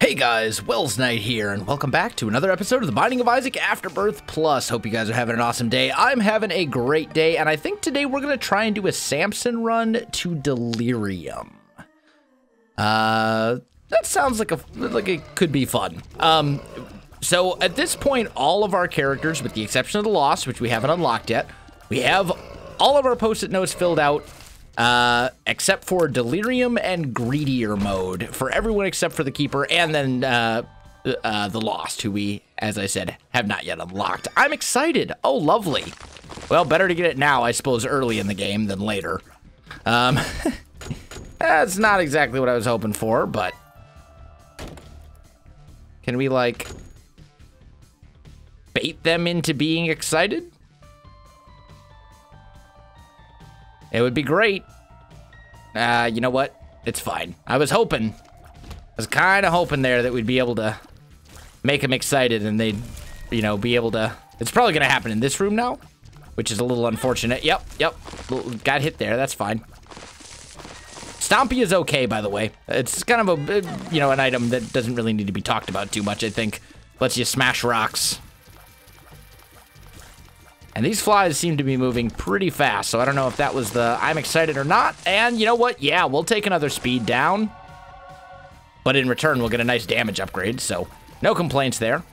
Hey guys, Wells Knight here, and welcome back to another episode of The Binding of Isaac Afterbirth Plus. Hope you guys are having an awesome day. I'm having a great day, and I think today we're going to try and do a Samson run to Delirium. That sounds like it could be fun. So at this point, all of our characters, with the exception of the Lost, which we haven't unlocked yet, we have all of our post-it notes filled out. Except for Delirium and Greedier mode for everyone except for the Keeper, and then the Lost, who we, as I said, have not yet unlocked. I'm excited. Oh, lovely. Well, better to get it now, I suppose, early in the game than later. That's not exactly what I was hoping for, but can we, like, bait them into being excited? It would be great. You know what? It's fine. I was kind of hoping there that we'd be able to make them excited and they'd, you know, be able to... It's probably going to happen in this room now, which is a little unfortunate. Yep. Got hit there. That's fine. Stompy is okay, by the way. It's kind of a, you know, an item that doesn't really need to be talked about too much, I think. Lets you smash rocks. And these flies seem to be moving pretty fast, so I don't know if that was the I'm excited or not. And you know what? Yeah, we'll take another speed down. But in return, we'll get a nice damage upgrade, so no complaints there.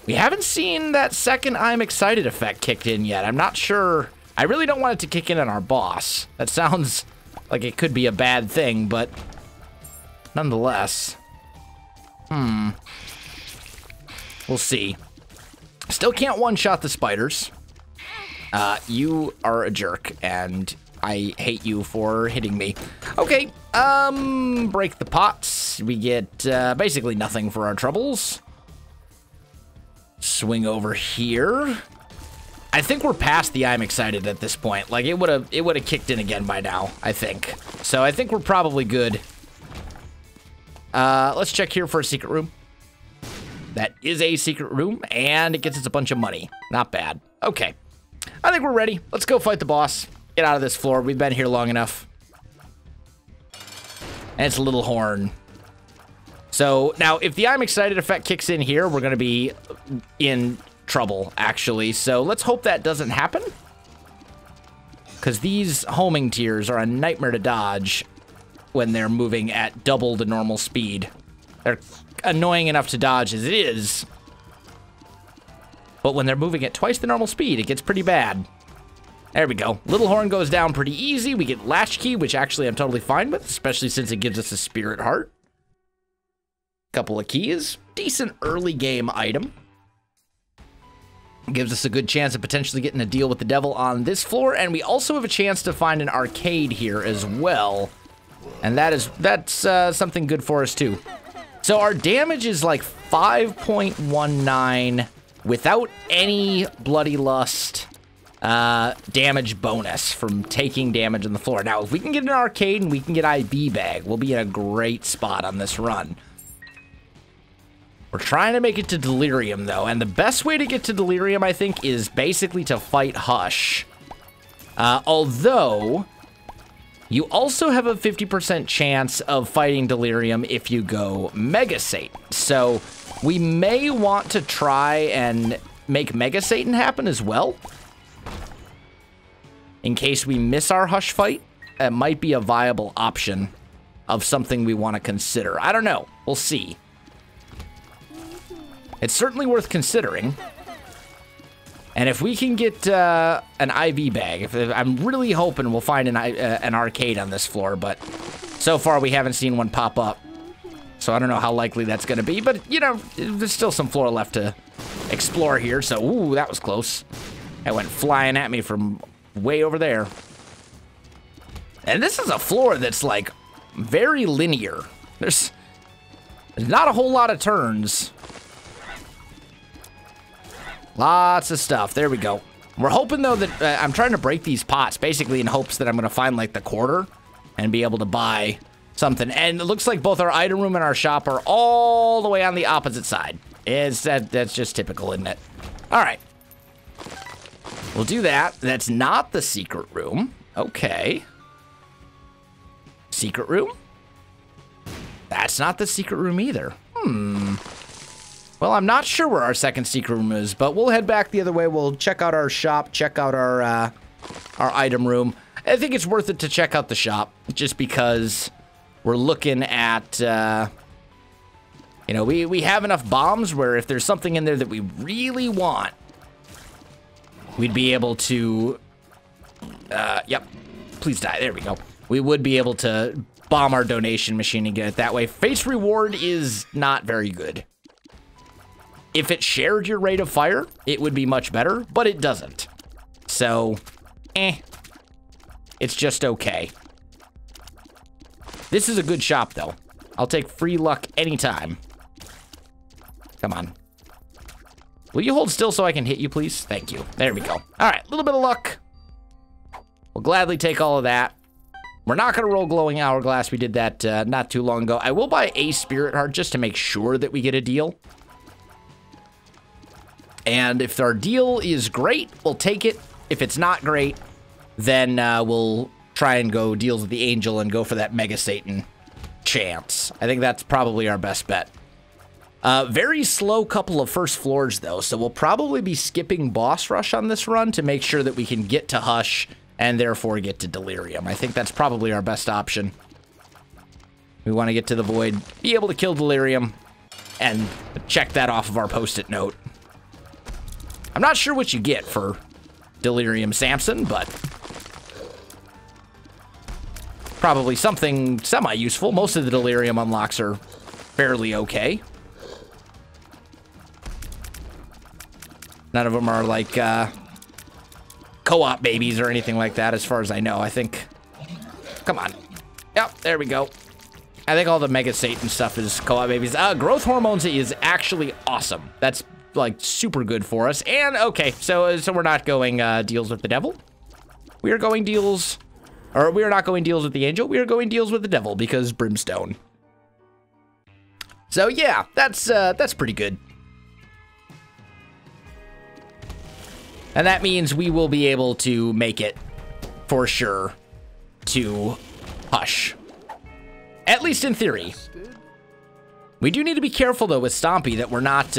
We haven't seen that second I'm excited effect kicked in yet. I'm not sure. I really don't want it to kick in on our boss. That sounds like it could be a bad thing, but nonetheless. We'll see. Still can't one-shot the spiders. You are a jerk, and I hate you for hitting me. Okay, break the pots. We get, basically nothing for our troubles. Swing over here. I think we're past the I'm excited at this point. Like, it would've kicked in again by now, I think. So I think we're probably good. Let's check here for a secret room. That is a secret room, and it gets us a bunch of money. Not bad. Okay. I think we're ready. Let's go fight the boss. Get out of this floor. We've been here long enough. And it's a little horn. So, now, if the I'm excited effect kicks in here, we're going to be in trouble, actually. So, let's hope that doesn't happen. Because these homing tiers are a nightmare to dodge when they're moving at double the normal speed. They're annoying enough to dodge as it is, but when they're moving at twice the normal speed, it gets pretty bad. There we go. Little horn goes down pretty easy. We get latchkey, which actually I'm totally fine with, especially since it gives us a spirit heart. Couple of keys. Decent early game item. Gives us a good chance of potentially getting a deal with the devil on this floor, and we also have a chance to find an arcade here as well, and that's something good for us too. So our damage is like 5.19 without any bloody lust damage bonus from taking damage on the floor. Now, if we can get an arcade and we can get IB bag, we'll be in a great spot on this run. We're trying to make it to Delirium, though, and the best way to get to Delirium, I think, is basically to fight Hush. Although... you also have a 50% chance of fighting Delirium if you go Mega Satan. So we may want to try and make Mega Satan happen as well. In case we miss our Hush fight, that might be a viable option of something we want to consider. I don't know. We'll see. It's certainly worth considering. And if we can get an IV bag, I'm really hoping we'll find an arcade on this floor, but so far we haven't seen one pop up. So I don't know how likely that's going to be, but, you know, there's still some floor left to explore here. So, ooh, that was close. That went flying at me from way over there. And this is a floor that's, like, very linear. There's not a whole lot of turns. Lots of stuff. There we go. We're hoping, though, that I'm trying to break these pots, basically in hopes that I'm going to find, like, the quarter and be able to buy something. And it looks like both our item room and our shop are all the way on the opposite side. That's just typical, isn't it? All right. We'll do that. That's not the secret room. Okay. Secret room? That's not the secret room either. Well, I'm not sure where our second secret room is, but we'll head back the other way. We'll check out our shop, check out our item room. I think it's worth it to check out the shop, just because we're looking at, you know, we have enough bombs where if there's something in there that we really want, we'd be able to, yep, please die, there we go. We would be able to bomb our donation machine and get it that way. Face reward is not very good. If it shared your rate of fire, it would be much better, but it doesn't. So, it's just okay. This is a good shop, though. I'll take free luck anytime. Come on. Will you hold still so I can hit you, please? Thank you. There we go. All right, a little bit of luck. We'll gladly take all of that. We're not going to roll glowing hourglass. We did that not too long ago. I will buy a spirit heart just to make sure that we get a deal. And if our deal is great, we'll take it. If it's not great, then we'll try and go deals with the angel and go for that Mega Satan chance. I think that's probably our best bet. Very slow couple of first floors, though, so we'll probably be skipping boss rush on this run to make sure that we can get to Hush and therefore get to Delirium. I think that's probably our best option. We want to get to the Void, be able to kill Delirium, and check that off of our post-it note. I'm not sure what you get for Delirium Samson, but probably something semi-useful. Most of the Delirium unlocks are fairly okay. None of them are like co-op babies or anything like that, as far as I know. I think, come on. Yep, there we go. I think all the Mega Satan stuff is co-op babies. Growth hormones is actually awesome. That's like super good for us. And okay, so we're not going deals with the devil. We are going deals, or we are not going deals with the angel. We are going deals with the devil because brimstone. So yeah, that's pretty good. And that means we will be able to make it for sure to Hush. At least in theory. We do need to be careful though with Stompy that we're not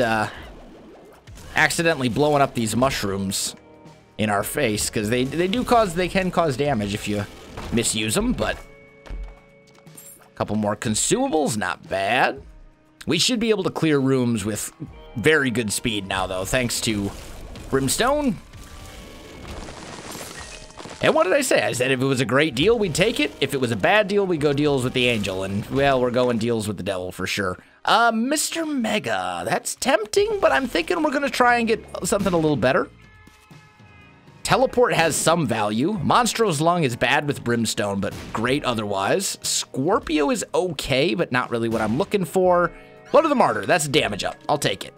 accidentally blowing up these mushrooms in our face, because they can cause damage if you misuse them, but a couple more consumables, not bad. We should be able to clear rooms with very good speed now though, thanks to Brimstone. And what did I say? I said if it was a great deal, we'd take it. If it was a bad deal, we'd go deals with the angel. And, well, we're going deals with the devil for sure. Mr. Mega. That's tempting, but I'm thinking we're going to try and get something a little better. Teleport has some value. Monstro's Lung is bad with Brimstone, but great otherwise. Scorpio is okay, but not really what I'm looking for. Blood of the Martyr. That's damage up. I'll take it.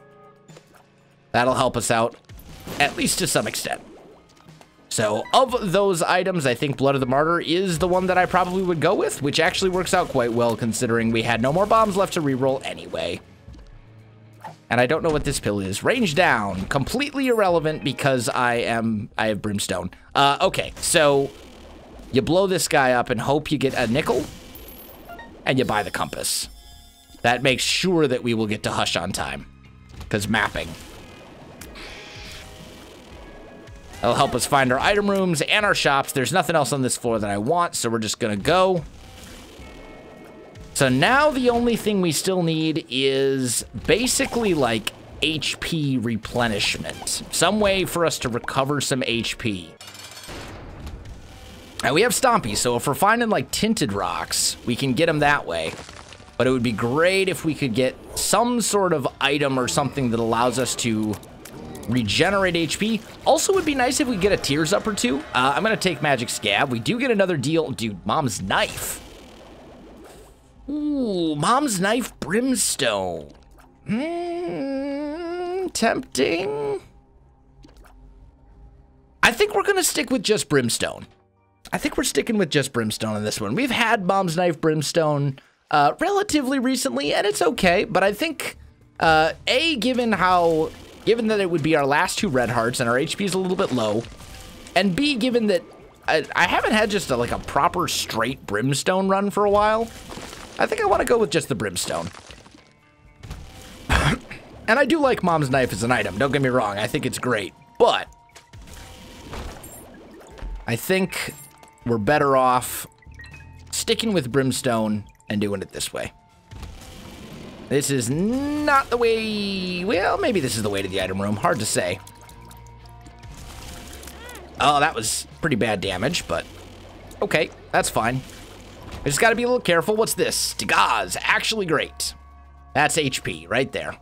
That'll help us out, at least to some extent. So, of those items, I think Blood of the Martyr is the one that I probably would go with, which actually works out quite well considering we had no more bombs left to reroll anyway. And I don't know what this pill is. Range down. Completely irrelevant because I have Brimstone. Okay, so you blow this guy up and hope you get a nickel, and you buy the compass. That makes sure that we will get to Hush on time, because mapping. That'll help us find our item rooms and our shops. There's nothing else on this floor that I want, so we're just gonna go. So now the only thing we still need is basically like HP replenishment. Some way for us to recover some HP. And we have Stompy, so if we're finding like tinted rocks, we can get them that way. But it would be great if we could get some sort of item or something that allows us to regenerate HP. Also would be nice if we get a tears up or two. I'm gonna take Magic Scab. We do get another deal. Dude, Mom's Knife. Ooh, Mom's Knife Brimstone. Tempting. I think we're gonna stick with just Brimstone. I think we're sticking with just Brimstone on this one. We've had Mom's Knife Brimstone relatively recently, and it's okay, but I think given that it would be our last two red hearts and our HP is a little bit low, and B, given that I haven't had just a proper straight Brimstone run for a while, I think I want to go with just the brimstone. And I do like Mom's knife as an item, don't get me wrong. I think it's great, but I think we're better off sticking with brimstone and doing it this way. This is not the way... Well, maybe this is the way to the item room. Hard to say. Oh, that was pretty bad damage, but okay, that's fine. I just gotta be a little careful. What's this? Tigaz, actually great. That's HP right there.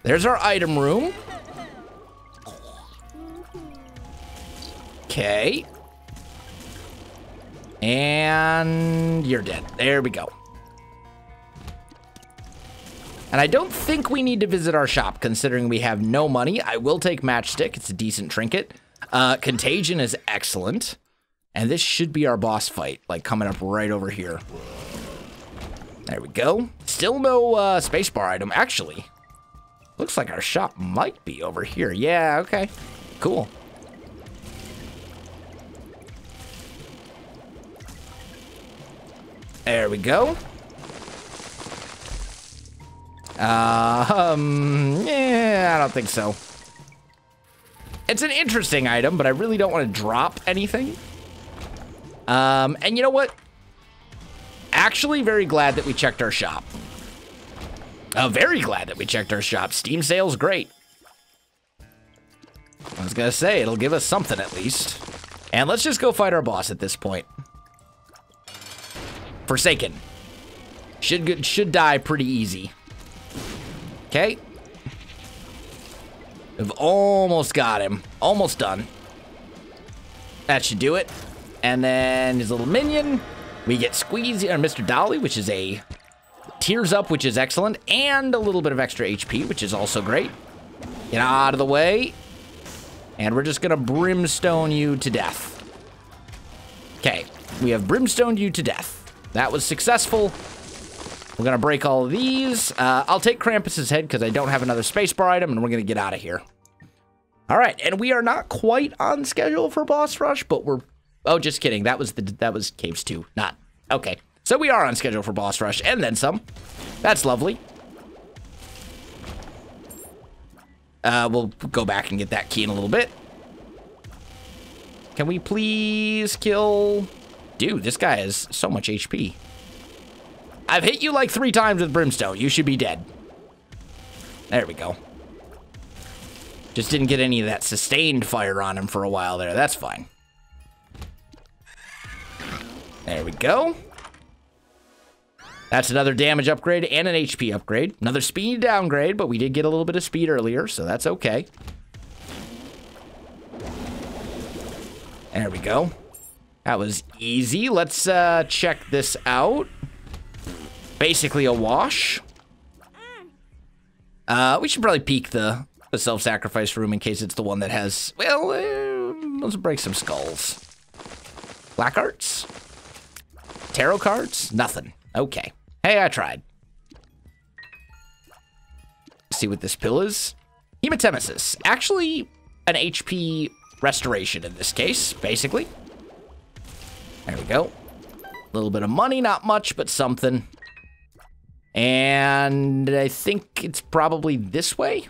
There's our item room. Okay. And you're dead. There we go. And I don't think we need to visit our shop, considering we have no money. I will take Matchstick. It's a decent trinket. Contagion is excellent. And this should be our boss fight, like coming up right over here. There we go. Still no spacebar item. Actually, looks like our shop might be over here. Yeah, okay. Cool. There we go. Yeah, I don't think so. It's an interesting item, but I really don't want to drop anything. And you know what? Actually, very glad that we checked our shop. Very glad that we checked our shop. Steam sale's great. I was gonna say, it'll give us something at least. And let's just go fight our boss at this point. Forsaken. Should die pretty easy. Okay. We've almost got him. Almost done. That should do it. And then his little minion. We get Squeezy, or Mr. Dolly, which is a tears up, which is excellent. And a little bit of extra HP, which is also great. Get out of the way. And we're just going to brimstone you to death. Okay. We have brimstoned you to death. That was successful. We're going to break all of these. I'll take Krampus's head because I don't have another spacebar item, and we're going to get out of here. All right, and we are not quite on schedule for boss rush, but we're... Oh, just kidding. That was Caves 2. Not. Okay. So we are on schedule for boss rush, and then some. That's lovely. We'll go back and get that key in a little bit. Can we please kill... Dude, this guy has so much HP. I've hit you like 3 times with brimstone. You should be dead. There we go. Just didn't get any of that sustained fire on him for a while there. That's fine. There we go. That's another damage upgrade and an HP upgrade. Another speed downgrade, but we did get a little bit of speed earlier, so that's okay. There we go. That was easy. Let's check this out. Basically a wash. We should probably peek the self-sacrifice room in case it's the one that has... Well, let's break some skulls. Black arts? Tarot cards? Nothing. Okay. Hey, I tried. See what this pill is? Hematemesis. Actually, an HP restoration in this case, basically. There we go. A little bit of money, not much, but something. And I think it's probably this way.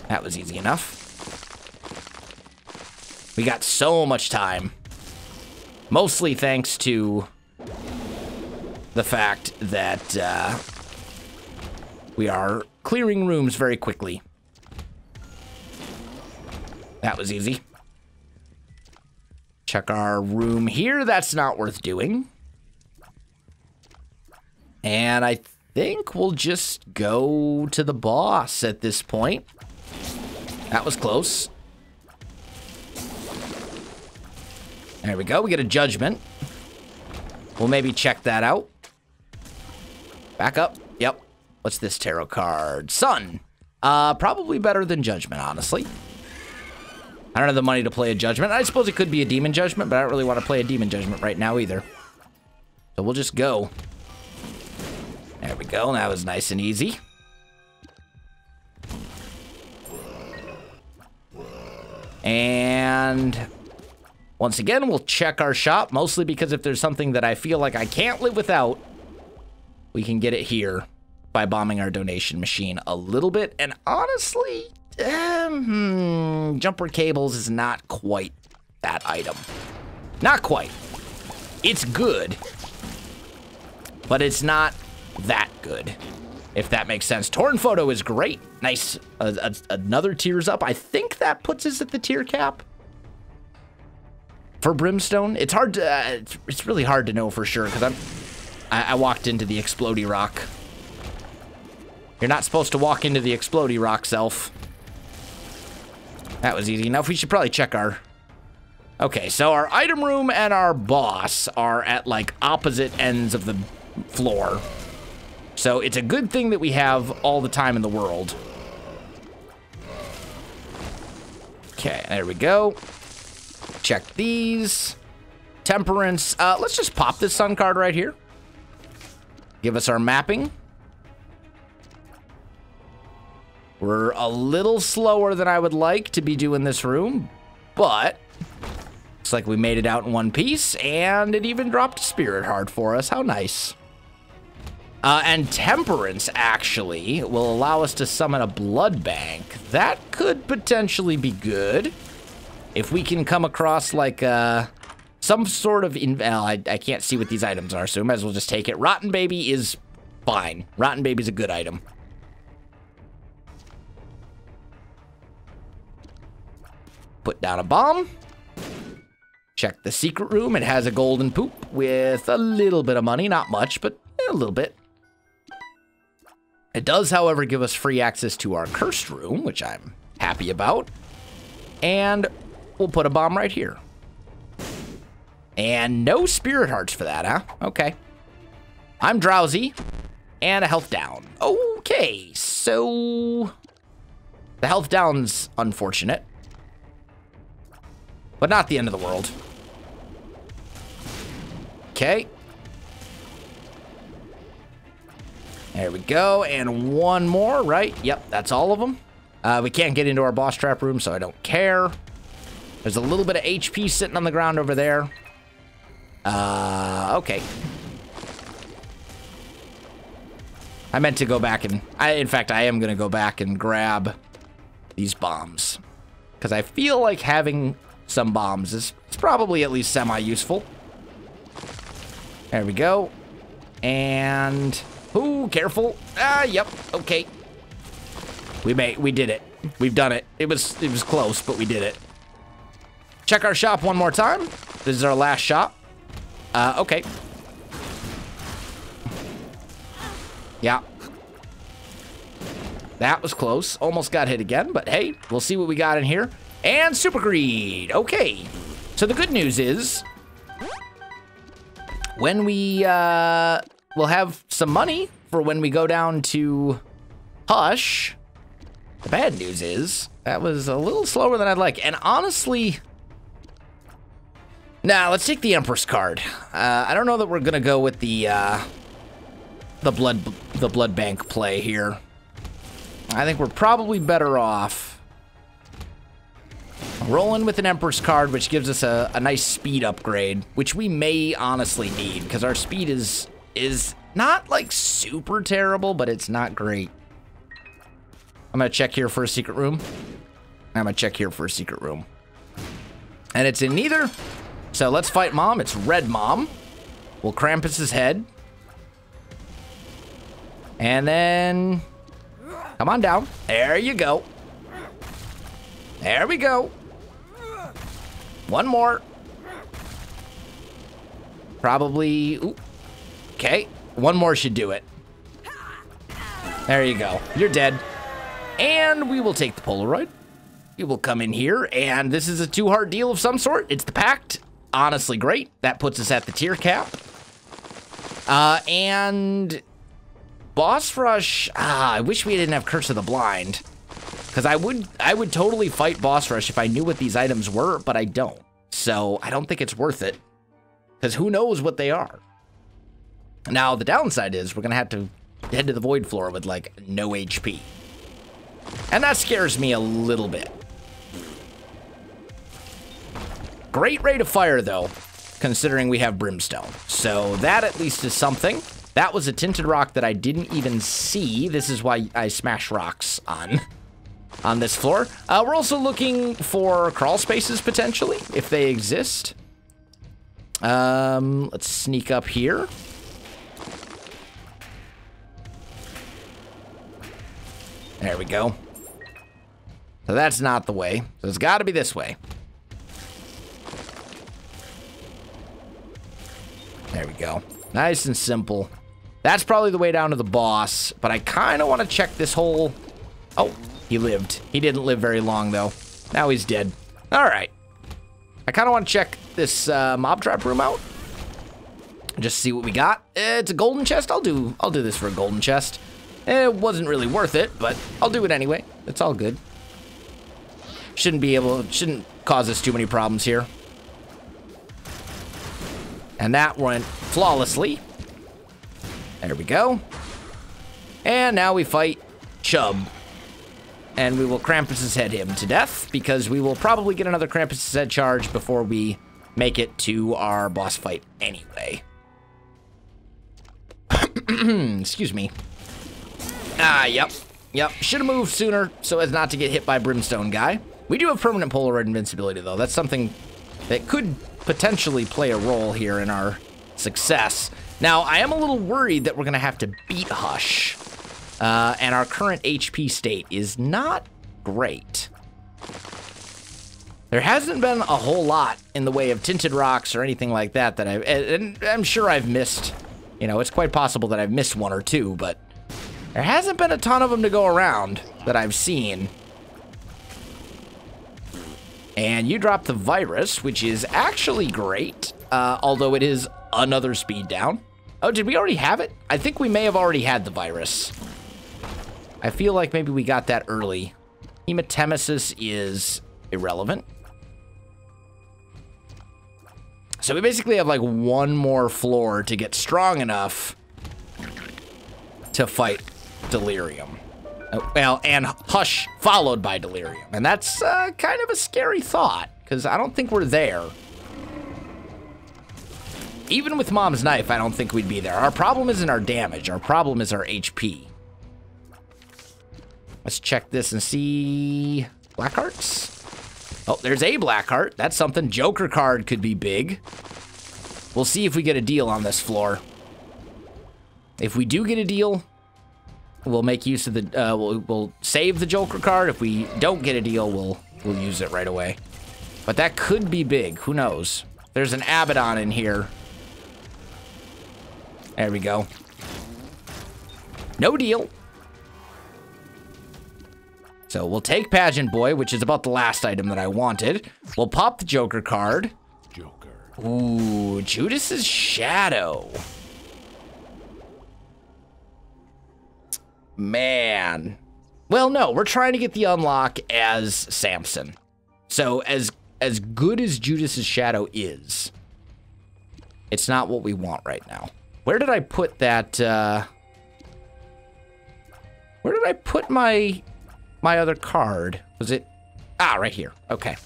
That was easy enough. We got so much time. Mostly thanks to the fact that we are clearing rooms very quickly. That was easy. Check our room here. That's not worth doing. And I think we'll just go to the boss at this point. That was close. There we go. We get a judgment. We'll maybe check that out. Back up. Yep. What's this tarot card? Sun. Probably better than judgment, honestly. I don't have the money to play a judgment. I suppose it could be a demon judgment, but I don't really want to play a demon judgment right now either. So we'll just go. There we go. That was nice and easy. And Once again, we'll check our shop, mostly because if there's something that I feel like I can't live without, we can get it here by bombing our donation machine a little bit. And honestly, jumper cables is not quite that item. Not quite. It's good, but it's not that good, if that makes sense. Torn Photo is great. Nice. Another tiers up. I think that puts us at the tier cap for Brimstone. It's hard to, it's really hard to know for sure because I walked into the Explodey Rock. You're not supposed to walk into the Explodey Rock, self. That was easy enough. We should probably check our... Okay, so our item room and our boss are at, like, opposite ends of the floor. So it's a good thing that we have all the time in the world. Okay, there we go. Check these. Temperance. Let's just pop this sun card right here. Give us our mapping. We're a little slower than I would like to be doing this room, but looks like we made it out in one piece, and it even dropped a spirit heart for us. How nice. And Temperance, actually, will allow us to summon a blood bank. That could potentially be good. If we can come across, like, some sort of... I can't see what these items are, so we might as well just take it. Rotten Baby is fine. Rotten Baby's a good item. Put down a bomb. Check the secret room. It has a golden poop with a little bit of money. Not much, but a little bit. It does, however, give us free access to our cursed room, which I'm happy about. And we'll put a bomb right here. And no spirit hearts for that, huh? Okay. I'm drowsy. And a health down. Okay, so... the health down's unfortunate. But not the end of the world. Okay. There we go. And one more, right? Yep, that's all of them. We can't get into our boss trap room, so I don't care. There's a little bit of HP sitting on the ground over there. Okay. I meant to go back and... in fact, I am going to go back and grab these bombs. Because I feel like having... some bombs is probably at least semi-useful. There we go. And... ooh, careful. Yep, okay. We did it. We've done it. It was close, but we did it. Check our shop one more time. This is our last shop. Okay. Yeah. That was close. Almost got hit again, but hey, we'll see what we got in here. And Super Greed. Okay. So the good news is, when we, we'll have some money for when we go down to Hush. The bad news is, that was a little slower than I'd like. And honestly, nah, let's take the Empress card. I don't know that we're gonna go with the blood bank play here. I think we're probably better off rolling with an Empress card, which gives us a nice speed upgrade, which we may honestly need, because our speed is not, like, super terrible, but it's not great. I'm going to check here for a secret room. I'm going to check here for a secret room. And it's in neither. So let's fight Mom. It's Red Mom. We'll Krampus's head. And then... come on down. There you go. There we go. One more. Probably... ooh. Okay. One more should do it. There you go. You're dead. And we will take the Polaroid. We will come in here, and this is a 2-heart deal of some sort. It's the Pact. Honestly, great. That puts us at the tier cap. And... Boss Rush... I wish we didn't have Curse of the Blind. Because I would totally fight Boss Rush if I knew what these items were, but I don't. So, I don't think it's worth it. Because who knows what they are. Now, the downside is we're going to have to head to the Void Floor with, like, no HP. And that scares me a little bit. Great rate of fire, though, considering we have brimstone. So that at least is something. That was a tinted rock that I didn't even see. This is why I smash rocks on this floor. We're also looking for crawl spaces, potentially, if they exist. Let's sneak up here. There we go. So that's not the way. So it's got to be this way. There we go. Nice and simple. That's probably the way down to the boss, but I kind of want to check this whole... Oh, he lived. He didn't live very long, though. Now he's dead. All right. I kind of want to check this mob trap room out. Just see what we got. It's a golden chest. I'll do this for a golden chest. It wasn't really worth it, but I'll do it anyway. It's all good. Shouldn't cause us too many problems here. And that went flawlessly. There we go. And now we fight Chubb. And we will Krampus's head him to death, because we will probably get another Krampus's head charge before we make it to our boss fight anyway. Excuse me. Yep. Should have moved sooner so as not to get hit by Brimstone Guy. We do have permanent Polaroid invincibility, though. That's something that could potentially play a role here in our success. Now, I am a little worried that we're going to have to beat Hush. And our current HP state is not great. There hasn't been a whole lot in the way of tinted rocks or anything like that and I'm sure I've missed, you know, it's quite possible that I've missed one or two, but there hasn't been a ton of them to go around that I've seen. And you drop the virus, which is actually great, although it is another speed down. Oh, did we already have it? I think we may have already had the virus. I feel like maybe we got that early. Hematemesis is irrelevant. So we basically have like one more floor to get strong enough to fight Delirium. Well, and Hush followed by Delirium. And that's kind of a scary thought, because I don't think we're there. Even with Mom's Knife, I don't think we'd be there. Our problem isn't our damage. Our problem is our HP. Let's check this and see... Black hearts? Oh, there's a black heart. That's something. Joker card could be big. We'll see if we get a deal on this floor. If we do get a deal, we'll make use of the... we'll save the Joker card. If we don't get a deal, we'll use it right away. But that could be big. Who knows? There's an Abaddon in here. There we go. No deal. So we'll take Pageant Boy, which is about the last item that I wanted. We'll pop the Joker card. Joker. Ooh, Judas's Shadow. Man. Well, no, we're trying to get the unlock as Samson. So as good as Judas's Shadow is, it's not what we want right now. Where did I put that, where did I put my other card? Was it, right here. Okay.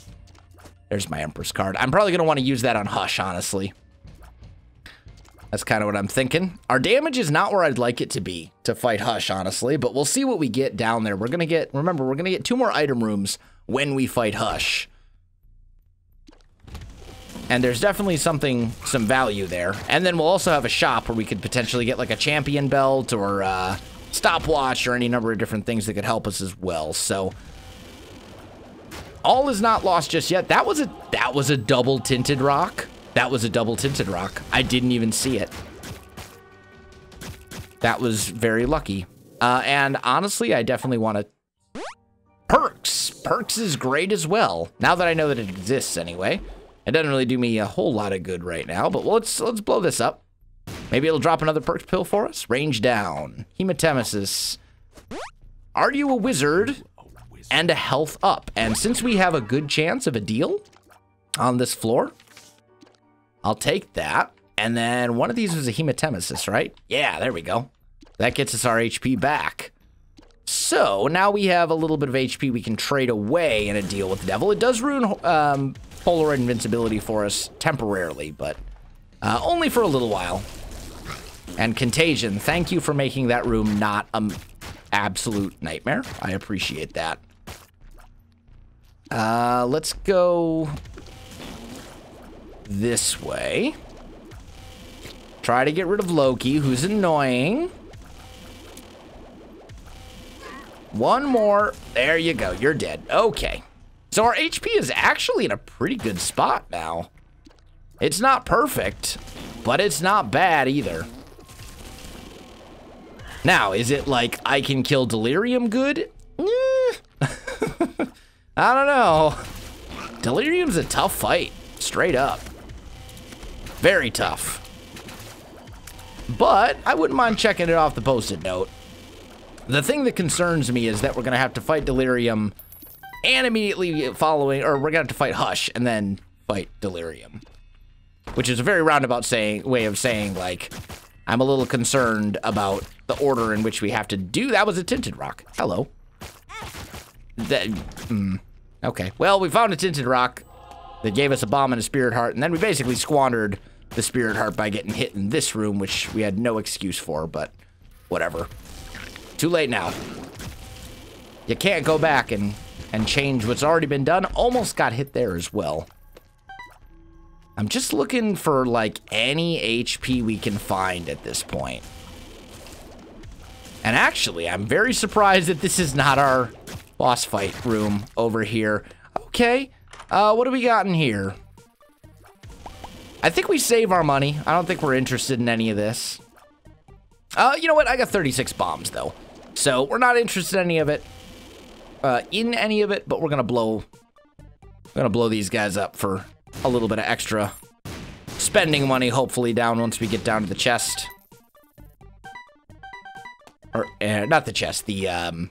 There's my Empress card. I'm probably going to want to use that on Hush, honestly. That's kind of what I'm thinking. Our damage is not where I'd like it to be to fight Hush, honestly, but we'll see what we get down there. We're going to get, remember, we're going to get 2 more item rooms when we fight Hush. And there's definitely some value there. And then we'll also have a shop where we could potentially get like a champion belt or a stopwatch or any number of different things that could help us as well. So all is not lost just yet. That was a double tinted rock. That was a double tinted rock. I didn't even see it. That was very lucky. And honestly, I definitely want to... Perks. Perks is great as well. Now that I know that it exists anyway. It doesn't really do me a whole lot of good right now, but let's blow this up. Maybe it'll drop another perk pill for us. Range down. Hematemesis. Are you a wizard? And a health up. And since we have a good chance of a deal on this floor, I'll take that. And then one of these was a Hematemesis, right? Yeah, there we go. That gets us our HP back. So now we have a little bit of HP we can trade away in a deal with the devil. It does ruin Polaroid invincibility for us temporarily, but only for a little while. And Contagion, thank you for making that room not an absolute nightmare. I appreciate that. Let's go this way. Try to get rid of Loki, who's annoying. One more. There you go. You're dead. Okay. So our HP is actually in a pretty good spot now. It's not perfect, but it's not bad either. Now, is it like I can kill Delirium good? I don't know. Delirium's a tough fight. Straight up. Very tough. But I wouldn't mind checking it off the post-it note. The thing that concerns me is that we're going to have to fight Delirium and immediately following, or we're going to have to fight Hush and then fight Delirium. Which is a very roundabout way of saying, like, I'm a little concerned about the order in which we have to do. That was a Tinted Rock. Hello. Okay. Well, we found a Tinted Rock that gave us a bomb and a Spirit Heart, and then we basically squandered the Spirit Heart by getting hit in this room, which we had no excuse for, but whatever. Too late now. You can't go back and change what's already been done. Almost got hit there as well. I'm just looking for, like, any HP we can find at this point. And actually, I'm very surprised that this is not our boss fight room over here. Okay, what do we got in here? I think we save our money. I don't think we're interested in any of this. You know what? I got 36 bombs, though. So we're not interested in any of it. But we're gonna blow these guys up for a little bit of extra spending money, hopefully down once we get down to the chest. Or not the chest, the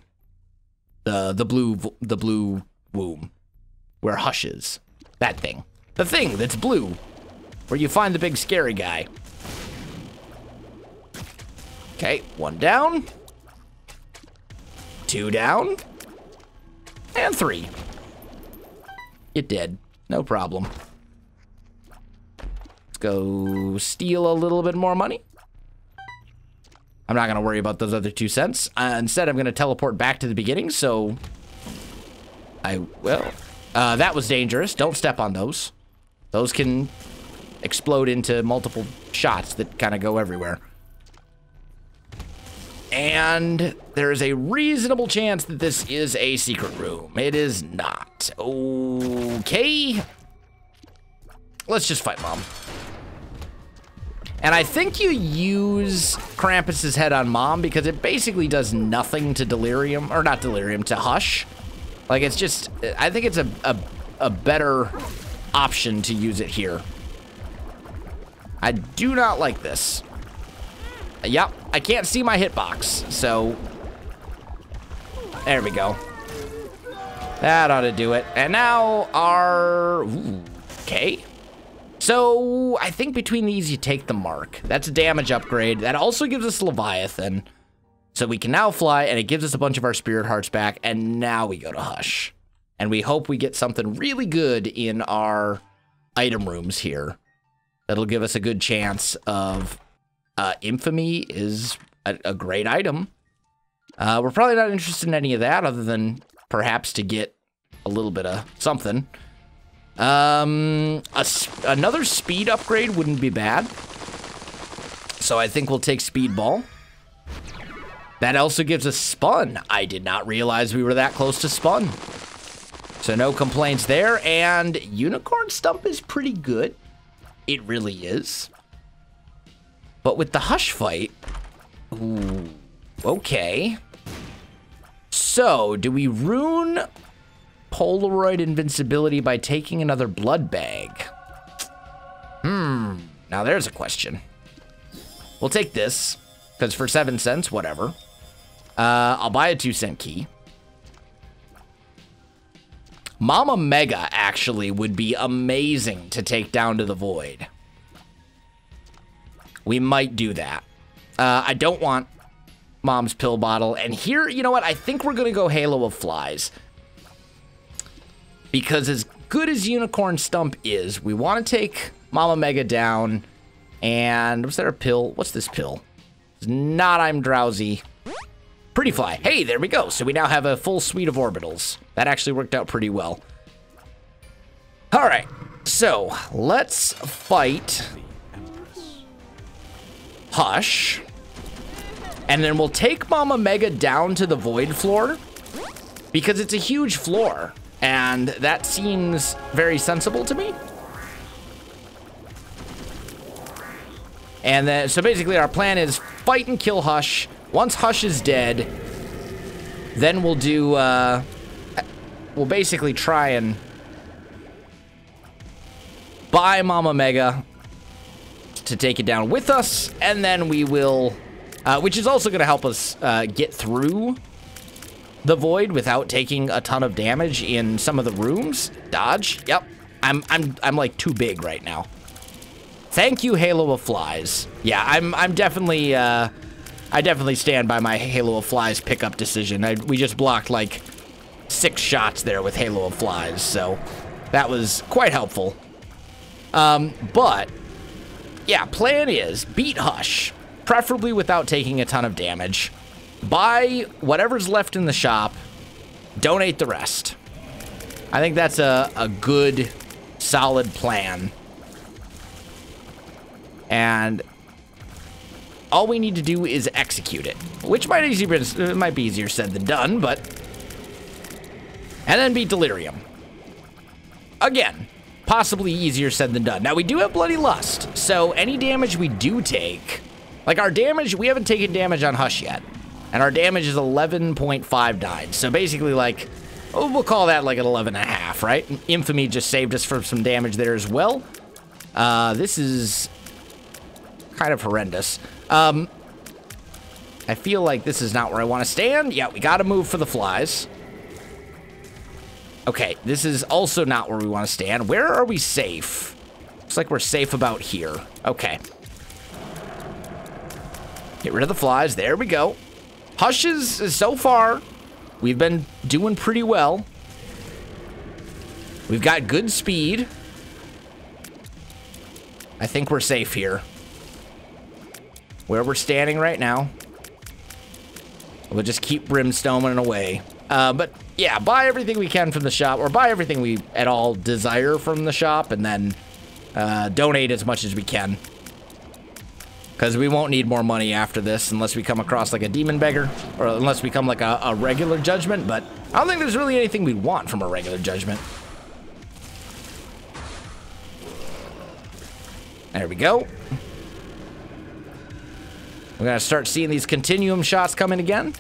blue womb where Hush is. That thing. The thing that's blue, where you find the big scary guy. Okay, 1 down. 2 down. And 3. It did. No problem. Let's go steal a little bit more money. I'm not going to worry about those other 2 cents. Instead, I'm going to teleport back to the beginning, so I will. That was dangerous. Don't step on those. Those can explode into multiple shots that kind of go everywhere. And there is a reasonable chance that this is a secret room. It is not. Okay. Let's just fight Mom. And I think you use Krampus's head on Mom because it basically does nothing to Delirium, or not Delirium, to Hush. Like, it's just, I think it's a better option to use it here. I do not like this. Yep, I can't see my hitbox, so there we go. That ought to do it. And now our, okay. So I think between these you take the mark. That's a damage upgrade. That also gives us Leviathan. So we can now fly, and it gives us a bunch of our Spirit Hearts back, and now we go to Hush. And we hope we get something really good in our item rooms here. That'll give us a good chance of... Infamy is a great item. We're probably not interested in any of that other than perhaps to get a little bit of something. Another speed upgrade wouldn't be bad. So I think we'll take Speedball. That also gives us Spun. I did not realize we were that close to Spun. So no complaints there. And Unicorn Stump is pretty good. It really is. But with the Hush fight, ooh, okay. So, do we ruin Polaroid invincibility by taking another blood bag? Now there's a question. We'll take this, because for 7 cents, whatever. I'll buy a 2-cent key. Mama Mega, actually, would be amazing to take down to the void. We might do that. I don't want Mom's pill bottle. And here, you know what? I think we're going to go Halo of Flies. Because as good as Unicorn Stump is, we want to take Mama Mega down. And was there a pill? What's this pill? It's not I'm drowsy. Pretty Fly. Hey, there we go. So we now have a full suite of orbitals. That actually worked out pretty well. All right. So let's fight Hush. And then we'll take Mama Mega down to the void floor because it's a huge floor. And that seems very sensible to me. And then, so basically our plan is fight and kill Hush. Once Hush is dead, then we'll do, we'll basically try and buy Mama Mega to take it down with us. And then we will, which is also going to help us get through the void without taking a ton of damage in some of the rooms. Dodge. Yep. I'm like too big right now. Thank you, Halo of Flies. Yeah, I'm definitely, I definitely stand by my Halo of Flies pickup decision. We just blocked like 6 shots there with Halo of Flies, so that was quite helpful. But yeah, plan is beat Hush, preferably without taking a ton of damage. Buy whatever's left in the shop, donate the rest. I think that's a good, solid plan. And all we need to do is execute it, which might be easier said than done, but... And then beat Delirium. Again, possibly easier said than done. Now, we do have Bloody Lust, so any damage we do take... Like, our damage, we haven't taken damage on Hush yet. And our damage is 11.59. So basically, like, we'll call that like an 11.5, right? Infamy just saved us from some damage there as well. This is kind of horrendous. I feel like this is not where I want to stand. Yeah, we got to move for the flies. Okay, this is also not where we want to stand. Where are we safe? Looks like we're safe about here. Okay. Get rid of the flies. There we go. Hush is, so far, we've been doing pretty well. We've got good speed. I think we're safe here. Where we're standing right now. We'll just keep brimstoning away. But yeah, buy everything we can from the shop, or buy everything we at all desire from the shop, and then donate as much as we can. Because we won't need more money after this unless we come across like a demon beggar, or unless we come like a regular judgment, but I don't think there's really anything we want from a regular judgment. There we go. We're going to start seeing these continuum shots coming again.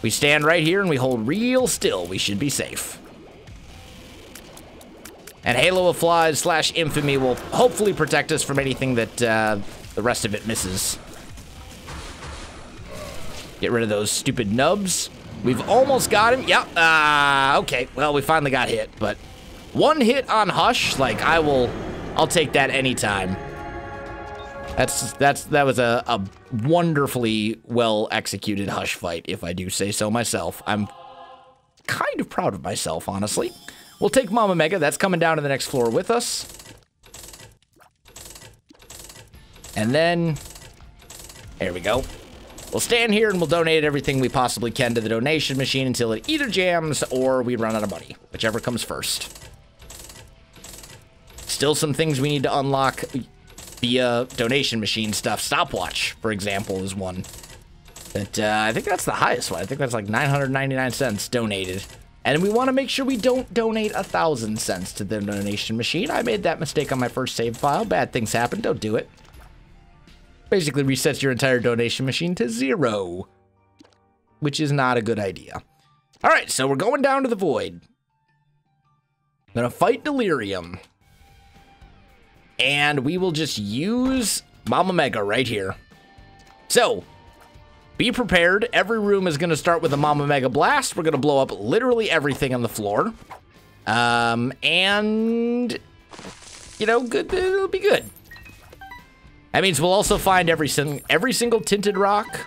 We stand right here and we hold real still. We should be safe. And Halo of Flies / Infamy will hopefully protect us from anything that the rest of it misses. Get rid of those stupid nubs. We've almost got him. Yep. Okay. Well, we finally got hit, but one hit on Hush, like I'll take that anytime. That was a wonderfully well executed Hush fight, if I do say so myself. I'm kind of proud of myself, honestly. We'll take Mama Mega. That's coming down to the next floor with us. And then, there we go. We'll stand here and we'll donate everything we possibly can to the donation machine until it either jams or we run out of money, whichever comes first. Still some things we need to unlock via donation machine stuff. Stopwatch, for example, is one. That I think that's the highest one. I think that's like 999 cents donated. And we want to make sure we don't donate 1,000 cents to the donation machine. I made that mistake on my first save file. Bad things happen. Don't do it. Basically resets your entire donation machine to 0, which is not a good idea. All right, so we're going down to the void. Gonna fight Delirium. And we will just use Mama Mega right here. So, be prepared. Every room is going to start with a Mama Mega blast. We're going to blow up literally everything on the floor. And, you know, good. It'll be good. That means we'll also find every single tinted rock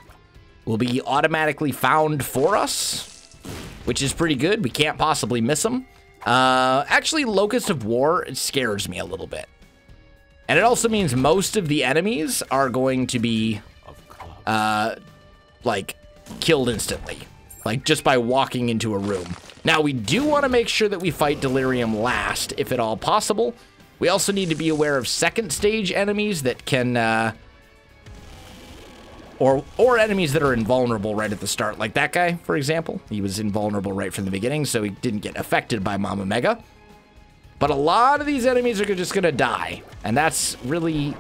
will be automatically found for us, which is pretty good. We can't possibly miss them. Actually, Locust of War, it scares me a little bit. And it also means most of the enemies are going to be, like, killed instantly. Like, just by walking into a room. Now, we do want to make sure that we fight Delirium last, if at all possible. We also need to be aware of second stage enemies that can, or enemies that are invulnerable right at the start. Like that guy, for example. He was invulnerable right from the beginning, so he didn't get affected by Mama Mega. But a lot of these enemies are just going to die. And that's really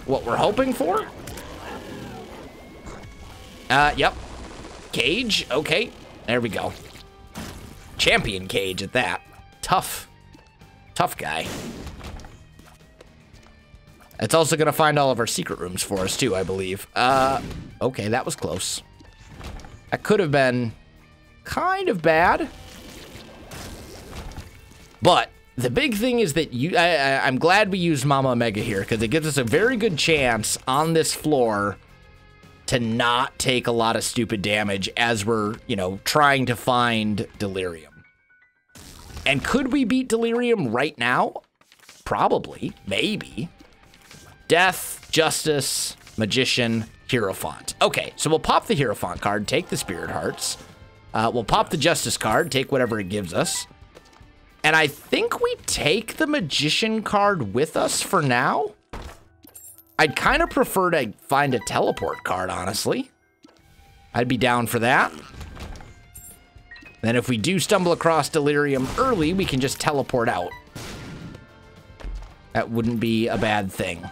what we're hoping for. Yep. Cage. Okay. There we go. Champion Cage at that. Tough. Tough guy. It's also going to find all of our secret rooms for us, too, I believe. Okay, that was close. That could have been kind of bad. But the big thing is that I'm glad we used Mama Omega here, because it gives us a very good chance on this floor to not take a lot of stupid damage as we're, you know, trying to find Delirium. And could we beat Delirium right now? Probably. Maybe. Death, Justice, Magician, Hierophant. Okay, so we'll pop the Hierophant card, take the Spirit Hearts. We'll pop the Justice card, take whatever it gives us. And I think we take the Magician card with us for now. I'd kind of prefer to find a Teleport card, honestly. I'd be down for that. Then if we do stumble across Delirium early, we can just teleport out. That wouldn't be a bad thing.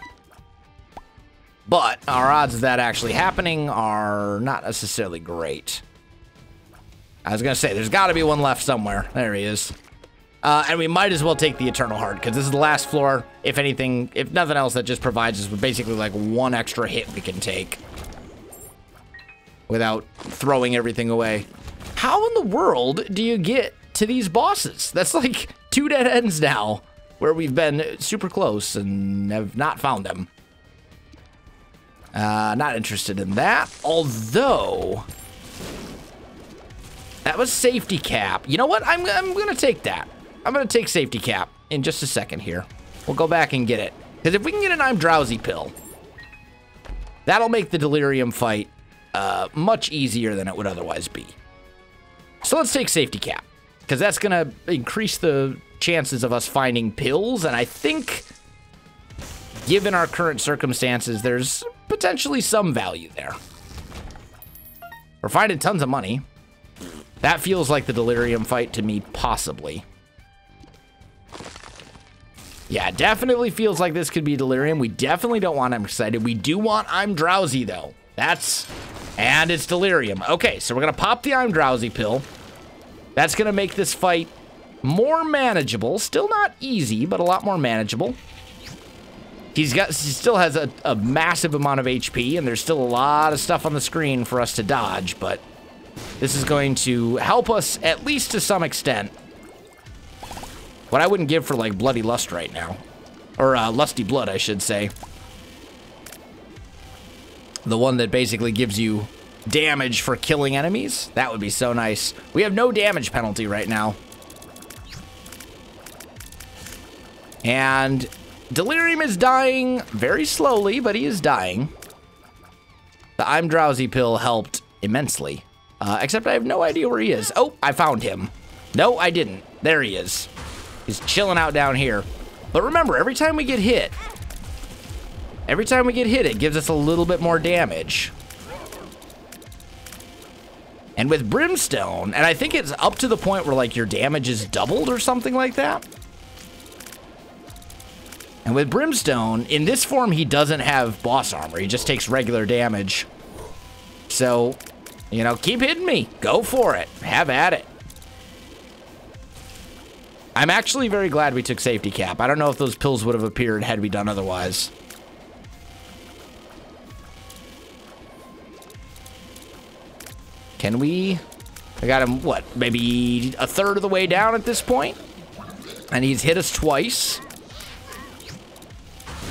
But our odds of that actually happening are not necessarily great. I was going to say, there's got to be one left somewhere. There he is. And we might as well take the Eternal Heart, because this is the last floor. If anything, if nothing else, that just provides us with basically like one extra hit we can take without throwing everything away. How in the world do you get to these bosses? That's like 2 dead ends now, where we've been super close and have not found them. Not interested in that, although that was safety cap. You know what? I'm gonna take that. I'm gonna take safety cap in just a second here. We'll go back and get it, because if we can get an I'm Drowsy pill, that'll make the Delirium fight much easier than it would otherwise be. So let's take safety cap, because that's gonna increase the chances of us finding pills, and I think, given our current circumstances, there's potentially some value there. We're finding tons of money. That feels like the Delirium fight to me, possibly. Yeah, definitely feels like this could be Delirium. We definitely don't want I'm Excited. We do want I'm Drowsy, though. And it's Delirium. Okay, so we're going to pop the I'm Drowsy pill. That's going to make this fight more manageable. Still not easy, but a lot more manageable. He still has a massive amount of HP, and there's still a lot of stuff on the screen for us to dodge, but this is going to help us, at least to some extent. What I wouldn't give for, like, Bloody Lust right now. Or, Lusty Blood, I should say. The one that basically gives you damage for killing enemies. That would be so nice. We have no damage penalty right now. And Delirium is dying very slowly, but he is dying. The I'm Drowsy pill helped immensely. Except I have no idea where he is. Oh, I found him. No, I didn't. There he is. He's chilling out down here. But remember, every time we get hit, it gives us a little bit more damage. And with Brimstone, and I think it's up to the point where, like, your damage is doubled or something like that. And with Brimstone, in this form, he doesn't have boss armor. He just takes regular damage. So, you know, keep hitting me. Go for it. Have at it. I'm actually very glad we took safety cap. I don't know if those pills would have appeared had we done otherwise. Can we? I got him, what, maybe a third of the way down at this point? And he's hit us twice.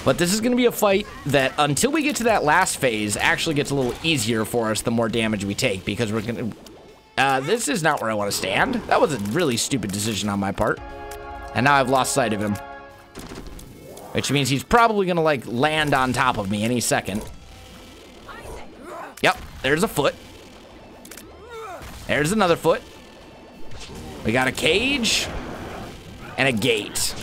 But this is going to be a fight that, until we get to that last phase, actually gets a little easier for us the more damage we take, because we're going to... this is not where I want to stand. That was a really stupid decision on my part. And now I've lost sight of him. Which means he's probably going to, like, land on top of me any second. Yep, there's a foot. There's another foot. We got a cage and a gate.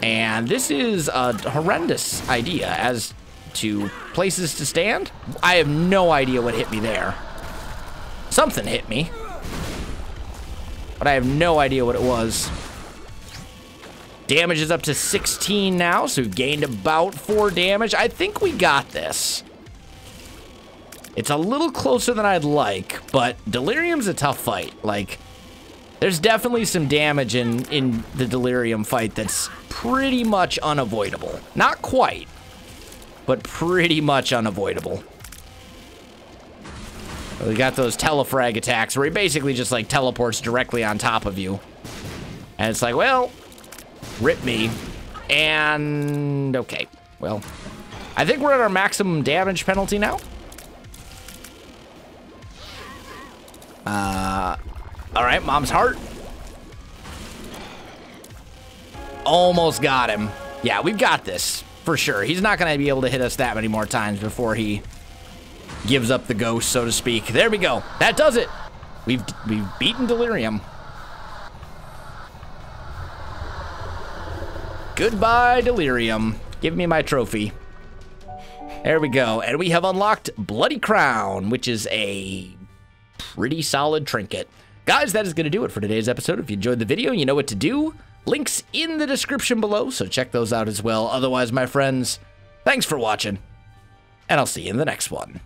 And this is a horrendous idea as to places to stand. I have no idea what hit me there. Something hit me, but I have no idea what it was. Damage is up to 16 now, so we've gained about 4 damage. I think we got this. It's a little closer than I'd like, but Delirium's a tough fight. Like, there's definitely some damage in the Delirium fight that's pretty much unavoidable. Not quite, but pretty much unavoidable. We got those telefrag attacks where he basically just, like, teleports directly on top of you. And it's like, well, rip me. And, okay, well, I think we're at our maximum damage penalty now. All right, Mom's heart. Almost got him. Yeah, we've got this for sure. He's not going to be able to hit us that many more times before he gives up the ghost, so to speak. There we go. That does it. We've beaten Delirium. Goodbye, Delirium. Give me my trophy. There we go. And we have unlocked Bloody Crown, which is a pretty solid trinket. Guys, that is going to do it for today's episode. If you enjoyed the video, you know what to do. Links in the description below, so check those out as well. Otherwise, my friends, thanks for watching, and I'll see you in the next one.